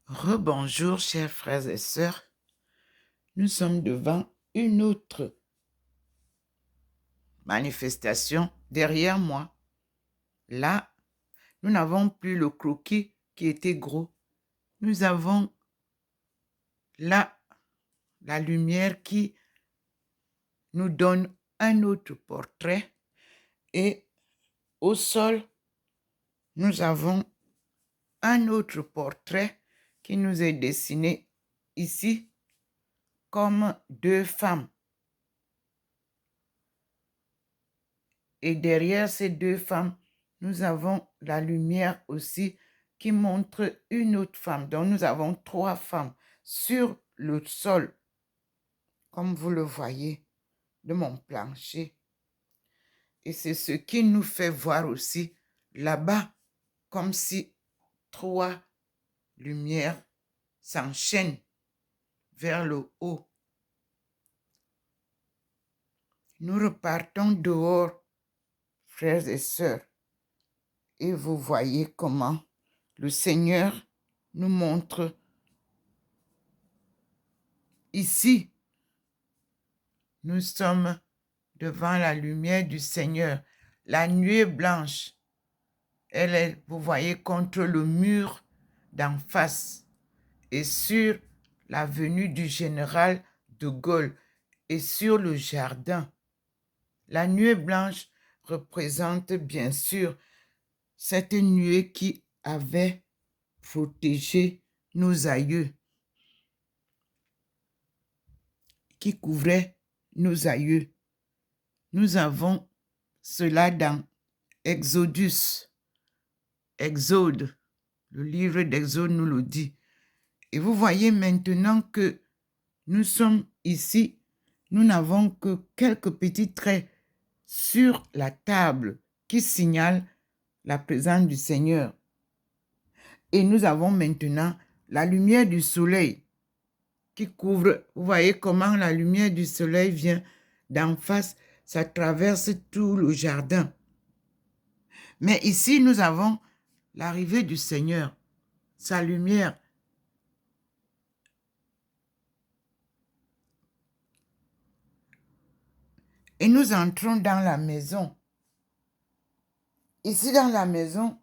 Rebonjour, chers frères et sœurs. Nous sommes devant une autre manifestation derrière moi. Là, nous n'avons plus le croquis qui était gros. Nous avons là la lumière qui nous donne un autre portrait. Et au sol, nous avons un autre portrait qui nous est dessiné ici comme deux femmes. Et derrière ces deux femmes, nous avons la lumière aussi qui montre une autre femme. Donc, nous avons trois femmes sur le sol, comme vous le voyez, de mon plancher. Et c'est ce qui nous fait voir aussi là-bas, comme si trois lumières s'enchaînent vers le haut. Nous repartons dehors, frères et sœurs, et vous voyez comment le Seigneur nous montre ici. Nous sommes devant la lumière du Seigneur. La nuée blanche, elle est, vous voyez, contre le mur d'en face et sur la venue du général de Gaulle et sur le jardin. La nuée blanche représente bien sûr cette nuée qui avait protégé nos aïeux, qui couvrait nos aïeux. Nous avons cela dans Exode, le livre d'Exode nous le dit. Et vous voyez maintenant que nous sommes ici, nous n'avons que quelques petits traits sur la table qui signalent la présence du Seigneur. Et nous avons maintenant la lumière du soleil qui couvre. Vous voyez comment la lumière du soleil vient d'en face, ça traverse tout le jardin. Mais ici, nous avons l'arrivée du Seigneur, sa lumière. Et nous entrons dans la maison. Ici, dans la maison,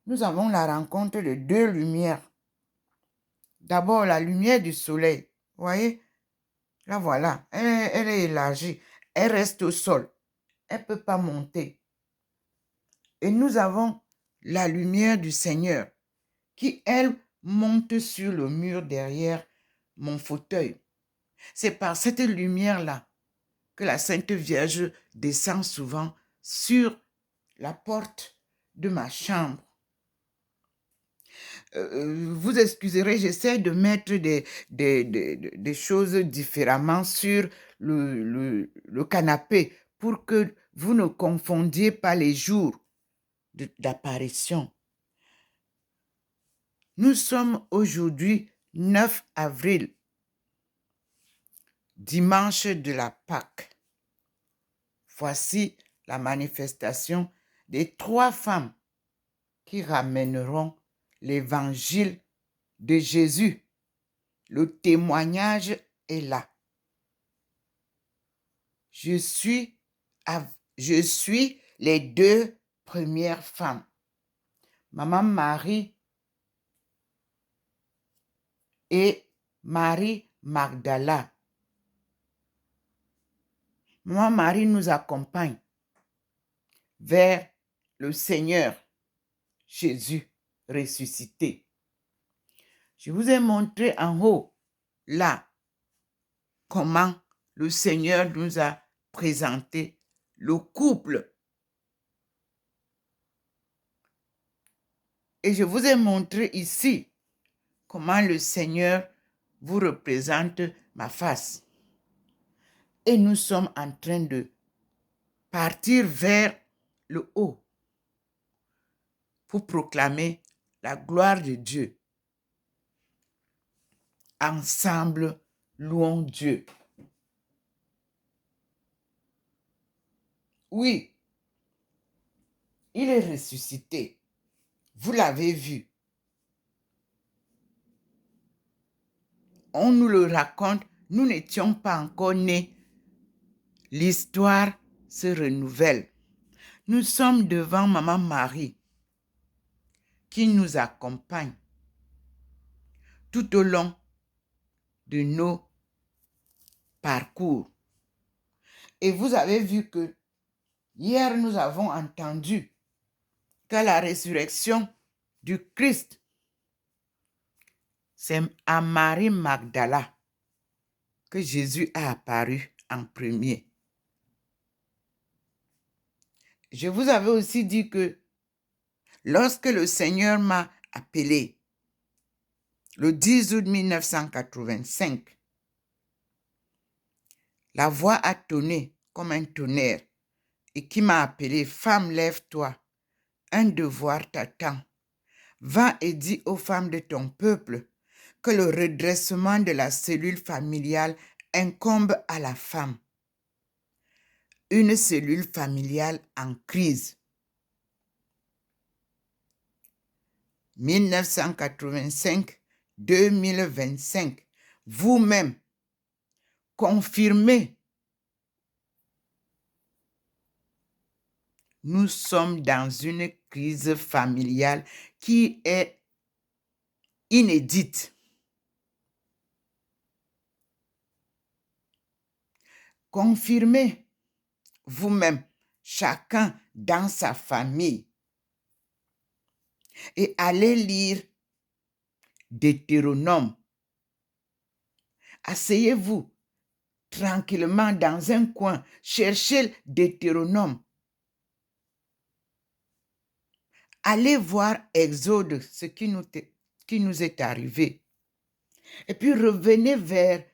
nous avons la rencontre de deux lumières. D'abord, la lumière du soleil. Vous voyez? Là, voilà. Elle est élargie. Elle reste au sol. Elle ne peut pas monter. Et nous avons la lumière du Seigneur qui, elle, monte sur le mur derrière mon fauteuil. C'est par cette lumière-là que la Sainte Vierge descend souvent sur la porte de ma chambre. Vous excuserez, j'essaie de mettre des choses différemment sur le canapé pour que vous ne confondiez pas les jours d'apparition. Nous sommes aujourd'hui 9 avril, dimanche de la Pâque. Voici la manifestation des trois femmes qui ramèneront l'évangile de Jésus. Le témoignage est là. Je suis les deux premières femmes. Maman Marie et Marie Magdala. Maman Marie nous accompagne vers le Seigneur Jésus ressuscité. Je vous ai montré en haut, là, comment le Seigneur nous a présenté le couple. Et je vous ai montré ici comment le Seigneur vous représente ma face. Et nous sommes en train de partir vers le haut pour proclamer la gloire de Dieu. Ensemble, louons Dieu. Oui, il est ressuscité. Vous l'avez vu. on nous le raconte, nous n'étions pas encore nés. L'histoire se renouvelle. Nous sommes devant Maman Marie qui nous accompagne tout au long de nos parcours. Et vous avez vu que hier, nous avons entendu que la résurrection du Christ, c'est à Marie Magdala que Jésus a apparu en premier. Je vous avais aussi dit que lorsque le Seigneur m'a appelé, le 10 août 1985, la voix a tonné comme un tonnerre et qui m'a appelé, femme, lève-toi, un devoir t'attend. Va et dis aux femmes de ton peuple que le redressement de la cellule familiale incombe à la femme. Une cellule familiale en crise. 1985-2025, vous-même, confirmez. Nous sommes dans une crise familiale qui est inédite. Confirmez vous-même, chacun dans sa famille. Et allez lire Deutéronome. Asseyez-vous tranquillement dans un coin, cherchez Deutéronome. Allez voir Exode, ce qui nous est arrivé. Et puis revenez vers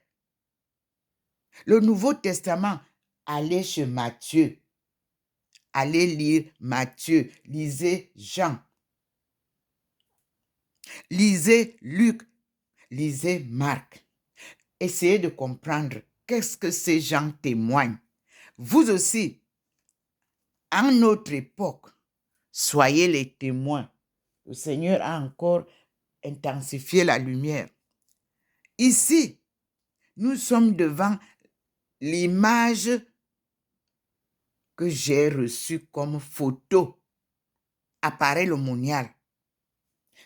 le Nouveau Testament. Allez chez Matthieu. Allez lire Matthieu. Lisez Jean. Lisez Luc. Lisez Marc. Essayez de comprendre qu'est-ce que ces gens témoignent. Vous aussi, à notre époque, soyez les témoins. Le Seigneur a encore intensifié la lumière. Ici, nous sommes devant l'image que j'ai reçue comme photo, appareil monial.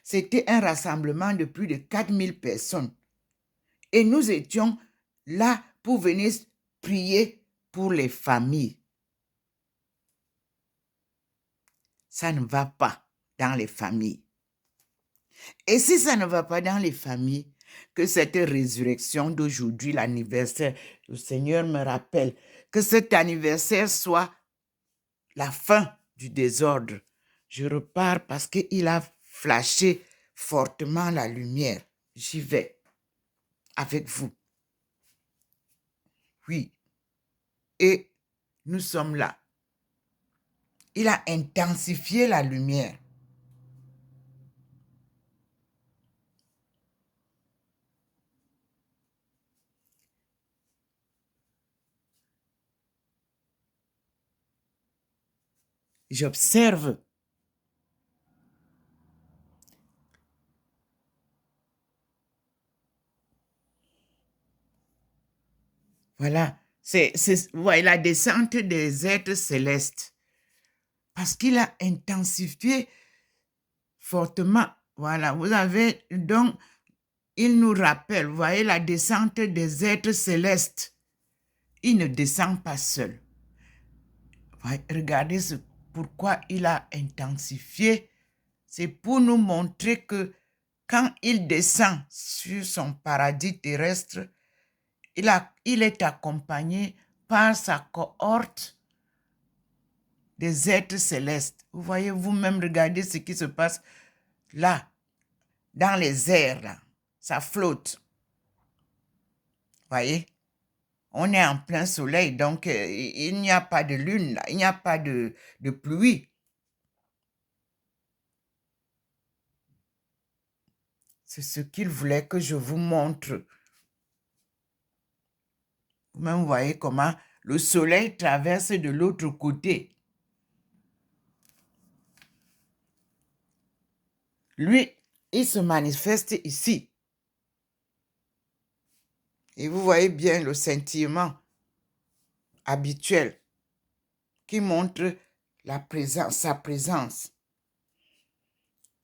C'était un rassemblement de plus de 4000 personnes. Et nous étions là pour venir prier pour les familles. Ça ne va pas dans les familles. Et si ça ne va pas dans les familles, que cette résurrection d'aujourd'hui, l'anniversaire, le Seigneur me rappelle que cet anniversaire soit la fin du désordre. Je repars parce qu'il a flashé fortement la lumière. J'y vais avec vous. Oui. Et nous sommes là. Il a intensifié la lumière. J'observe voilà, c'est la descente des êtres célestes. Parce qu'il a intensifié fortement. Voilà, vous avez donc, il nous rappelle, vous voyez, la descente des êtres célestes. Il ne descend pas seul. Regardez pourquoi il a intensifié. C'est pour nous montrer que quand il descend sur son paradis terrestre, il est accompagné par sa cohorte des êtres célestes. Vous voyez vous-même, regardez ce qui se passe là, dans les airs, là. Ça flotte. Voyez? On est en plein soleil, donc il n'y a pas de lune, là. Il n'y a pas de pluie. C'est ce qu'il voulait que je vous montre. Vous-même voyez comment le soleil traverse de l'autre côté. Lui, il se manifeste ici. Et vous voyez bien le scintillement habituel qui montre sa présence.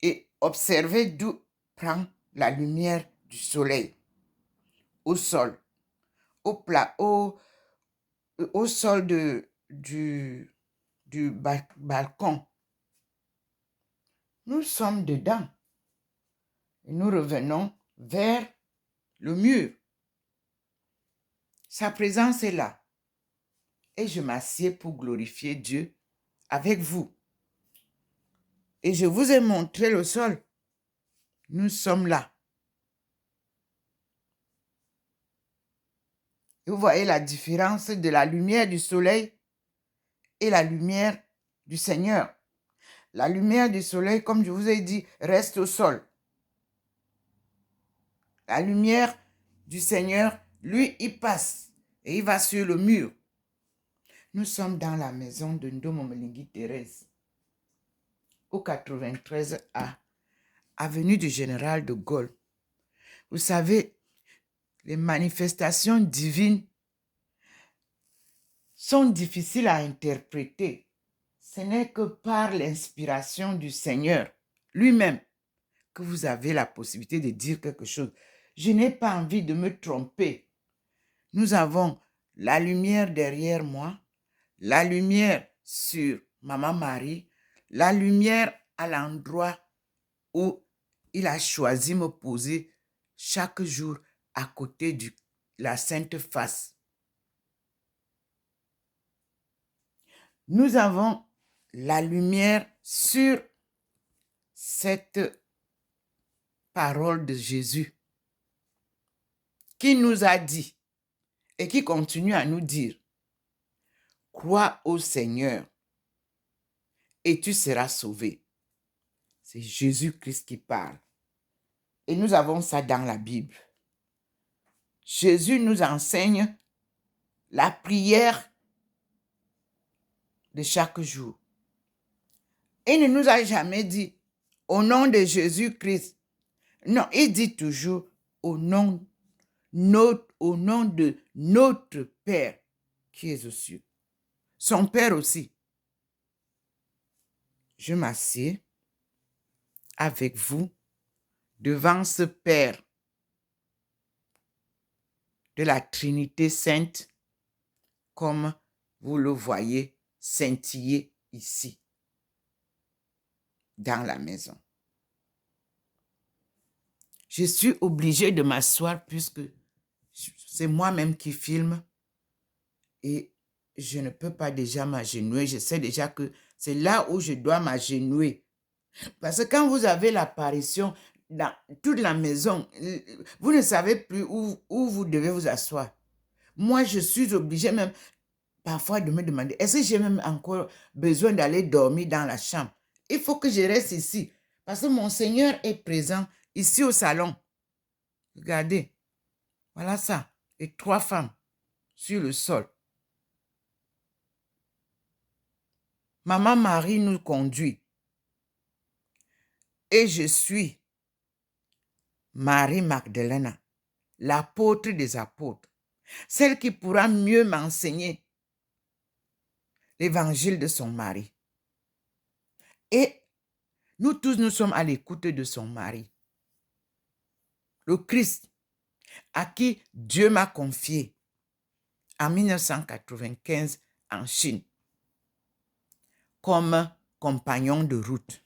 Et observez d'où prend la lumière du soleil. Au sol, au sol du balcon. Nous sommes dedans. Et nous revenons vers le mur. Sa présence est là. Et je m'assieds pour glorifier Dieu avec vous. Et je vous ai montré le sol. Nous sommes là. Et vous voyez la différence de la lumière du soleil et la lumière du Seigneur. La lumière du soleil, comme je vous ai dit, reste au sol. La lumière du Seigneur, lui, il passe et il va sur le mur. Nous sommes dans la maison de Ndomomelingi Thérèse, au 93A, avenue du Général de Gaulle. Vous savez, les manifestations divines sont difficiles à interpréter. Ce n'est que par l'inspiration du Seigneur lui-même que vous avez la possibilité de dire quelque chose. Je n'ai pas envie de me tromper. Nous avons la lumière derrière moi, la lumière sur Maman Marie, la lumière à l'endroit où il a choisi de me poser chaque jour à côté de la Sainte Face. Nous avons la lumière sur cette parole de Jésus qui nous a dit et qui continue à nous dire: crois au Seigneur et tu seras sauvé. C'est Jésus-Christ qui parle. Et nous avons ça dans la Bible. Jésus nous enseigne la prière de chaque jour. Il ne nous a jamais dit au nom de Jésus-Christ. Non, il dit toujours au nom de notre Père qui est aux cieux. Son Père aussi. Je m'assieds avec vous devant ce Père de la Trinité Sainte, comme vous le voyez scintiller ici, dans la maison. Je suis obligée de m'asseoir puisque c'est moi-même qui filme et je ne peux pas déjà m'agenouiller. Je sais déjà que c'est là où je dois m'agenouiller. Parce que quand vous avez l'apparition dans toute la maison, vous ne savez plus où vous devez vous asseoir. Moi, je suis obligée même parfois de me demander, est-ce que j'ai même encore besoin d'aller dormir dans la chambre? Il faut que je reste ici parce que mon Seigneur est présent ici au salon. Regardez, voilà ça, et 3 femmes sur le sol. Maman Marie nous conduit. Et je suis Marie Magdalena, l'apôtre des apôtres, celle qui pourra mieux m'enseigner l'évangile de son mari. Et nous tous, nous sommes à l'écoute de son mari, le Christ, à qui Dieu m'a confié en 1995 en Chine, comme compagnon de route.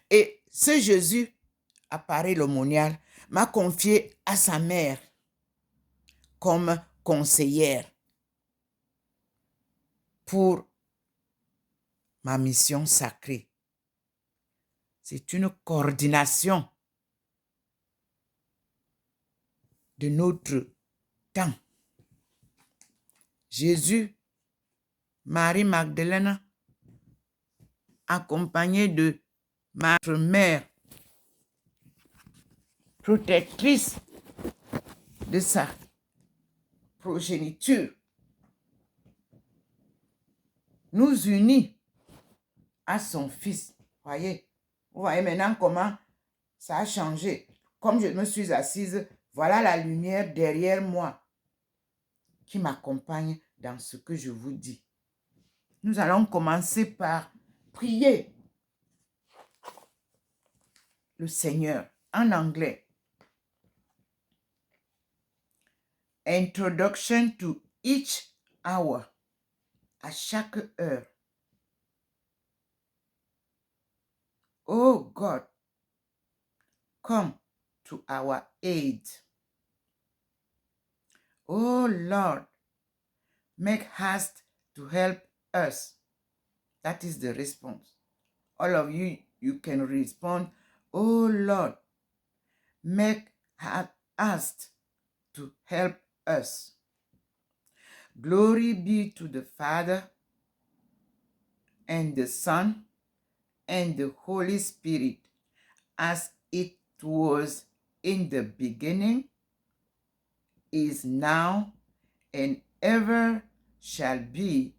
Et ce Jésus, appareil l'aumônial, m'a confié à sa mère comme conseillère pour ma mission sacrée. C'est une coordination de notre temps. Jésus, Marie Magdalena, accompagné de ma mère, protectrice de sa progéniture, nous unit à son fils. Vous voyez maintenant comment ça a changé. Comme je me suis assise Voilà la lumière derrière moi qui m'accompagne dans ce que je vous dis. Nous allons commencer par prier le Seigneur en anglais. Introduction to each hour. À chaque heure. Oh God, come to our aid. Oh Lord, make haste to help us. That is the response. All of you, you can respond, oh Lord, make haste to help us. Glory be to the Father and the Son and the Holy Spirit, as it was in the beginning, is now, and ever shall be,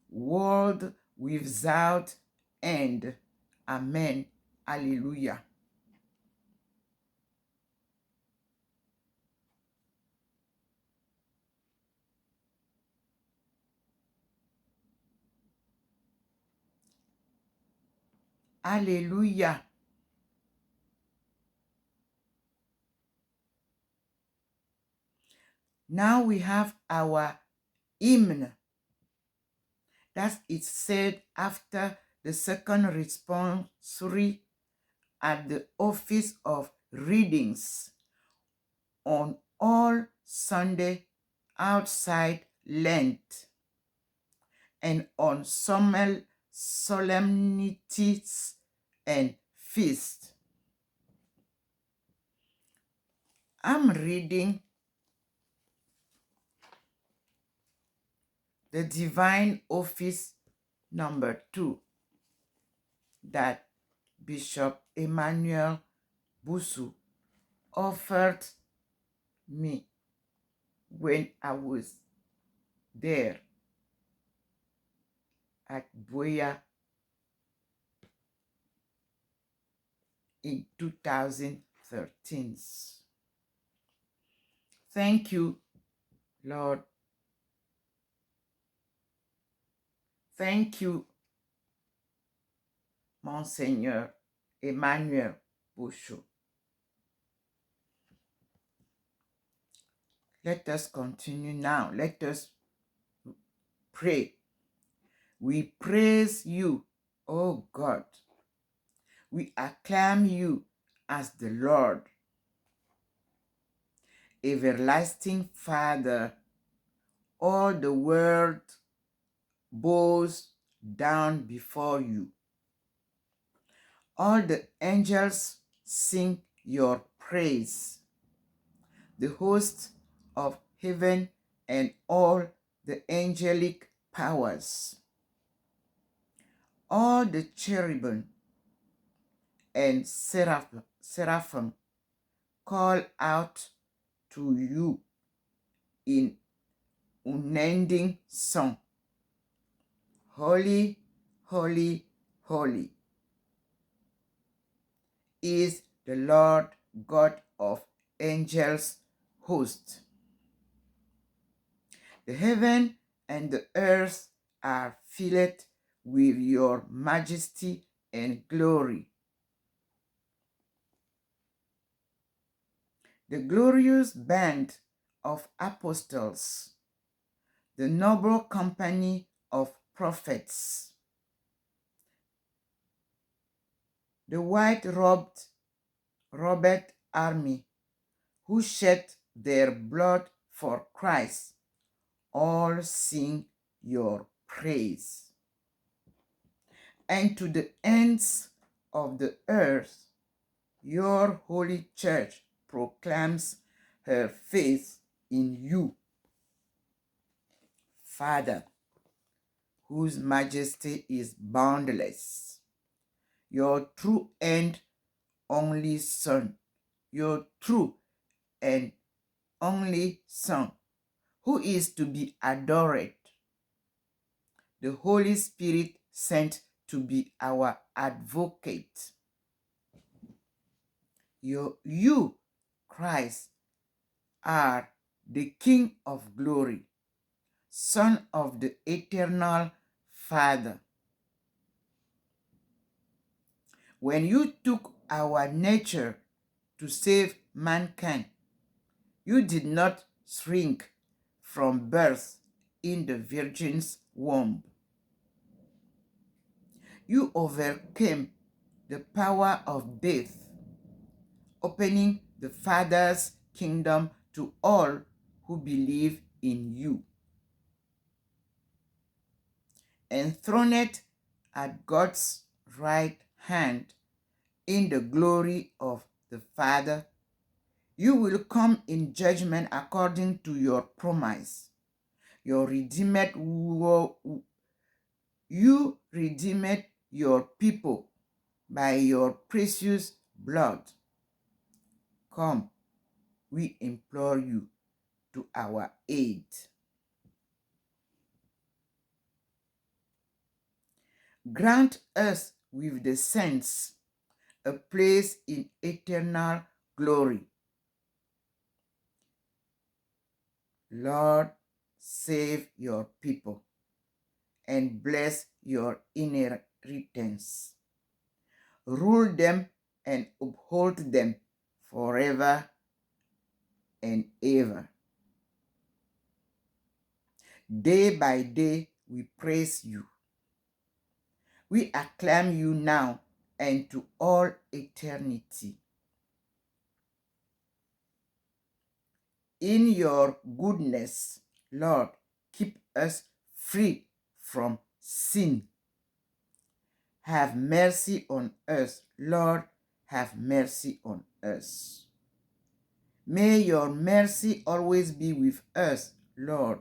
world without end. Amen. Hallelujah. Hallelujah. Now we have our hymn. That is said after the second responsory at the office of readings on all Sunday outside Lent and on solemnities and feasts. I'm reading the Divine Office number 2 that Bishop Emmanuel Busu offered me when I was there at Buea in 2013. Thank you, Lord. Thank you, Monseigneur Emmanuel Busu. Let us continue now. Let us pray. We praise you, O God. We acclaim you as the Lord. Everlasting Father, all the world bows down before you. All the angels sing your praise. The hosts of heaven and all the angelic powers. All the cherubim and seraphim call out to you in unending song. Holy, holy, holy is the Lord God of angels' host. The heaven and the earth are filled with your majesty and glory. The glorious band of apostles, the noble company of prophets, the white-robed Robert army who shed their blood for Christ, all sing your praise. And to the ends of the earth, your holy church proclaims her faith in you, Father, whose majesty is boundless, your true and only Son, your true and only Son, who is to be adored, the Holy Spirit sent to be our advocate. You, Christ, are the King of glory, Son of the eternal Father. When you took our nature to save mankind, you did not shrink from birth in the Virgin's womb. You overcame the power of death, opening the Father's kingdom to all who believe in you. Enthroned at God's right hand in the glory of the Father, you will come in judgment according to your promise. You redeemed your people by your precious blood. Come, we implore you, to our aid. Grant us with the saints a place in eternal glory. Lord, save your people and bless your inheritance. Rule them and uphold them forever and ever. Day by day we praise you. We acclaim you now and to all eternity. In your goodness, Lord, keep us free from sin. Have mercy on us, Lord, have mercy on us. May your mercy always be with us, Lord,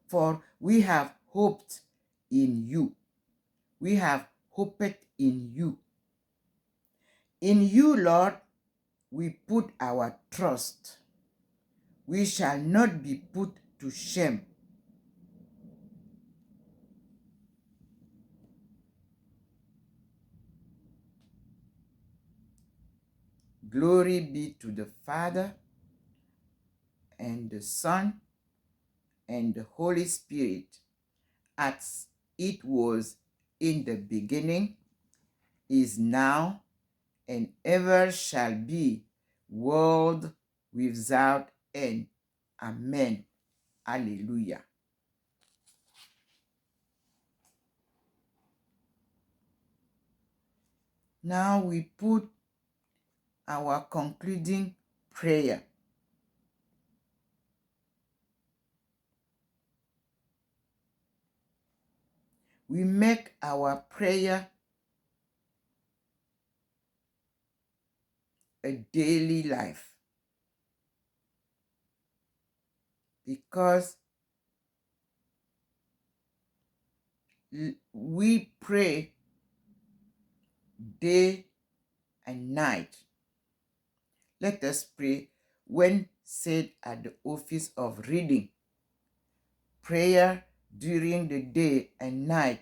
for we have hoped in you. We have hoped in you. In you, Lord, we put our trust. We shall not be put to shame. Glory be to the Father, and the Son, and the Holy Spirit, as it was in the beginning, is now, and ever shall be, world without end. Amen. Alleluia. Now we put our concluding prayer. We make our prayer a daily life, because we pray day and night. Let us pray when said at the office of reading, prayer during the day and night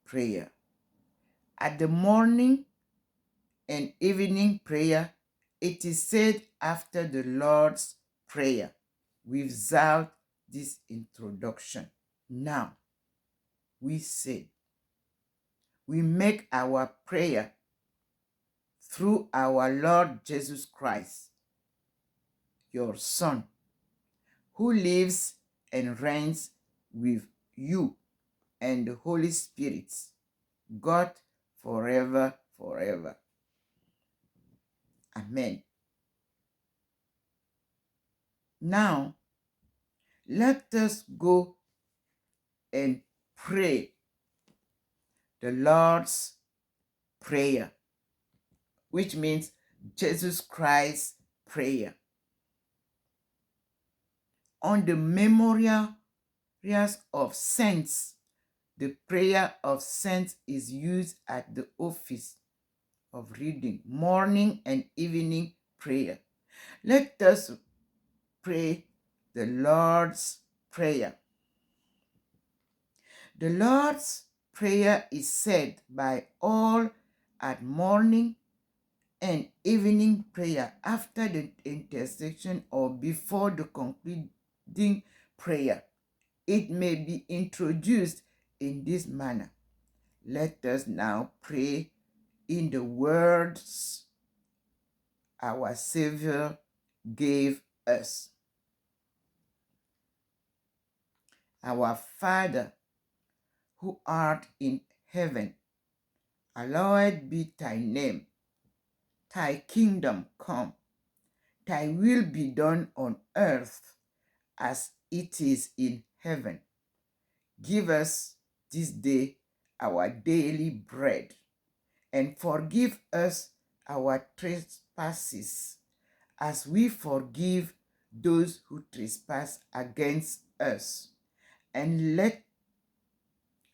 prayer. At the morning and evening prayer, it is said after the Lord's Prayer, without this introduction. Now, we say, we make our prayer through our Lord Jesus Christ, your Son, who lives and reigns with you and the Holy Spirit, God, forever, forever. Amen. Now, let us go and pray the Lord's Prayer, which means Jesus Christ's prayer. On the memorials of saints, the prayer of saints is used at the office of reading, morning and evening prayer. Let us pray the Lord's Prayer. The Lord's Prayer is said by all at morning and evening prayer after the intercession or before the concluding prayer. It may be introduced in this manner. Let us now pray in the words our Savior gave us. Our Father, who art in heaven, hallowed be thy name. Thy kingdom come. Thy will be done on earth as it is in heaven. Give us this day our daily bread, and forgive us our trespasses, as we forgive those who trespass against us. And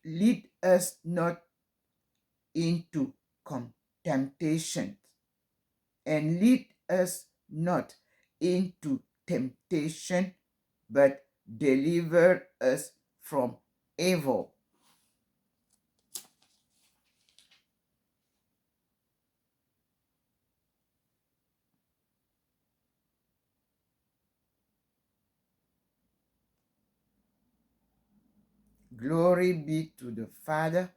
lead us not into temptation, and lead us not into temptation, but deliver us from evil. Glory be to the Father,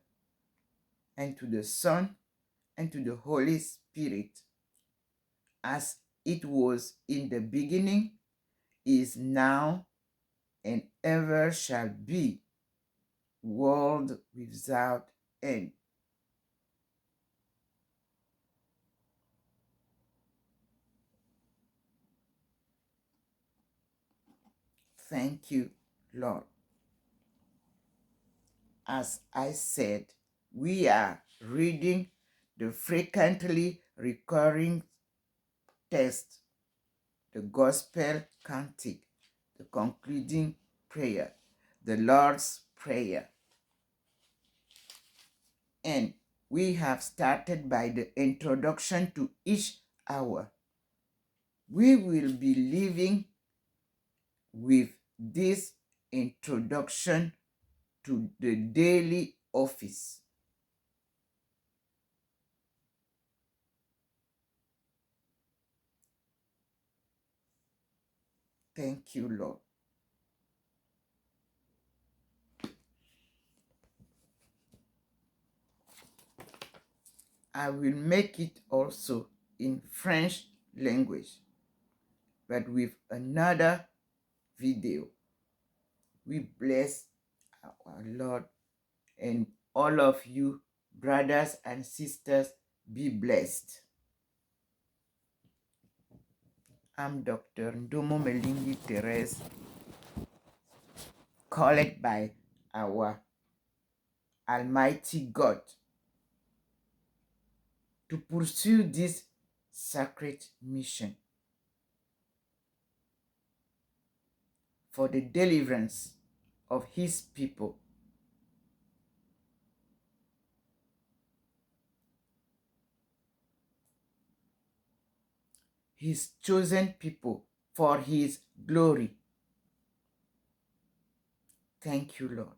and to the Son, and to the Holy Spirit, as it was in the beginning, is now, and ever shall be, world without end. Thank you, Lord. As I said, we are reading the frequently recurring text, the Gospel Cantic, the concluding prayer, the Lord's Prayer. And we have started by the introduction to each hour. We will be living with this introduction to the daily office. Thank you, Lord. I will make it also in French language, but with another video. We bless our Lord, and all of you, brothers and sisters, be blessed. I'm Dr. Ndomo Melingi Therese, called by our Almighty God to pursue this sacred mission for the deliverance of his people, his chosen people, for his glory. Thank you, Lord.